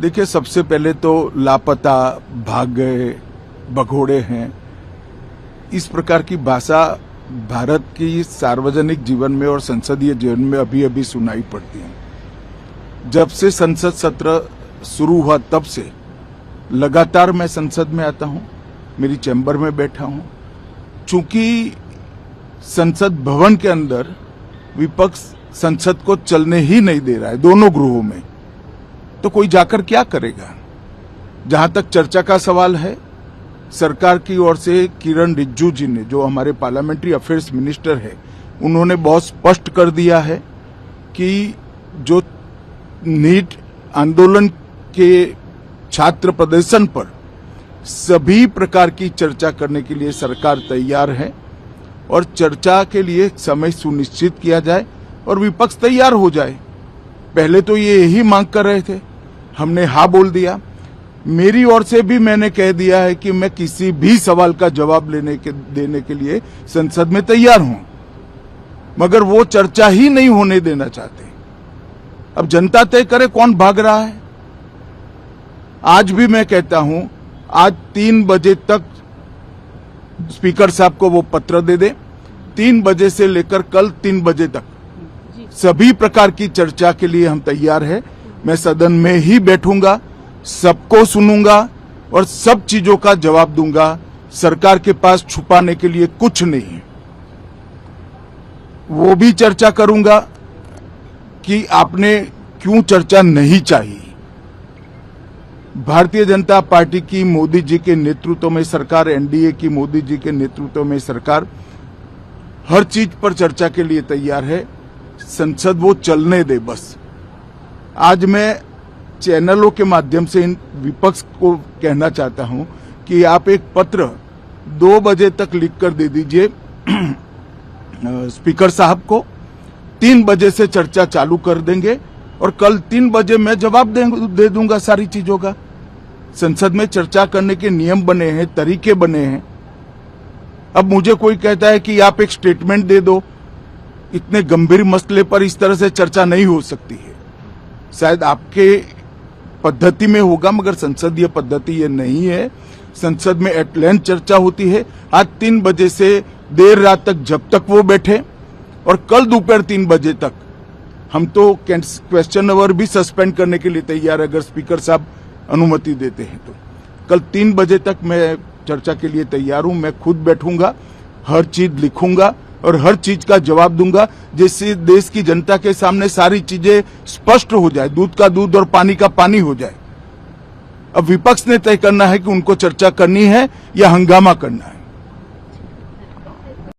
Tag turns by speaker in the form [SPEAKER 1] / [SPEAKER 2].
[SPEAKER 1] देखिए, सबसे पहले तो लापता, भाग गए, भगोड़े हैं, इस प्रकार की भाषा भारत की सार्वजनिक जीवन में और संसदीय जीवन में अभी अभी सुनाई पड़ती है। जब से संसद सत्र शुरू हुआ तब से लगातार मैं संसद में आता हूं, मेरी चैम्बर में बैठा हूं। चूंकि संसद भवन के अंदर विपक्ष संसद को चलने ही नहीं दे रहा है, दोनों गृहों में, तो कोई जाकर क्या करेगा। जहां तक चर्चा का सवाल है, सरकार की ओर से किरण रिजिजू जी ने, जो हमारे पार्लियामेंट्री अफेयर्स मिनिस्टर है, उन्होंने बहुत स्पष्ट कर दिया है कि जो नीट आंदोलन के छात्र प्रदर्शन पर सभी प्रकार की चर्चा करने के लिए सरकार तैयार है और चर्चा के लिए समय सुनिश्चित किया जाए और विपक्ष तैयार हो जाए। पहले तो ये यही मांग कर रहे थे, हमने हाँ बोल दिया। मेरी ओर से भी मैंने कह दिया है कि मैं किसी भी सवाल का जवाब देने के लिए संसद में तैयार हूं, मगर वो चर्चा ही नहीं होने देना चाहते। अब जनता तय करे कौन भाग रहा है। आज भी मैं कहता हूं, आज 3 बजे तक स्पीकर साहब को वो पत्र दे दे। 3 बजे से लेकर कल 3 बजे तक सभी प्रकार की चर्चा के लिए हम तैयार हैं। मैं सदन में ही बैठूंगा, सबको सुनूंगा और सब चीजों का जवाब दूंगा। सरकार के पास छुपाने के लिए कुछ नहीं है। वो भी चर्चा करूंगा कि आपने क्यों चर्चा नहीं चाहिए। भारतीय जनता पार्टी की मोदी जी के नेतृत्व में सरकार, एनडीए की मोदी जी के नेतृत्व में सरकार हर चीज पर चर्चा के लिए तैयार है। संसद वो चलने दे बस। आज मैं चैनलों के माध्यम से इन विपक्ष को कहना चाहता हूं कि आप एक पत्र 2 बजे तक लिखकर दे दीजिए स्पीकर साहब को। 3 बजे से चर्चा चालू कर देंगे और कल 3 बजे मैं जवाब दे दूंगा सारी चीजों का। संसद में चर्चा करने के नियम बने हैं, तरीके बने हैं। अब मुझे कोई कहता है कि आप एक स्टेटमेंट दे दो, इतने गंभीर मसले पर इस तरह से चर्चा नहीं हो सकती है। शायद आपके पद्धति में होगा, मगर संसदीय पद्धति ये नहीं है। संसद में एट लेंथ चर्चा होती है। आज 3 बजे से देर रात तक, जब तक वो बैठे, और कल दोपहर 3 बजे तक हम तो क्वेश्चन आवर भी सस्पेंड करने के लिए तैयार है, अगर स्पीकर साहब अनुमति देते हैं तो। कल 3 बजे तक मैं चर्चा के लिए तैयार हूं। मैं खुद बैठूंगा, हर चीज लिखूंगा और हर चीज का जवाब दूंगा, जिससे देश की जनता के सामने सारी चीजें स्पष्ट हो जाए, दूध का दूध और पानी का पानी हो जाए। अब विपक्ष ने तय करना है कि उनको चर्चा करनी है या हंगामा करना है।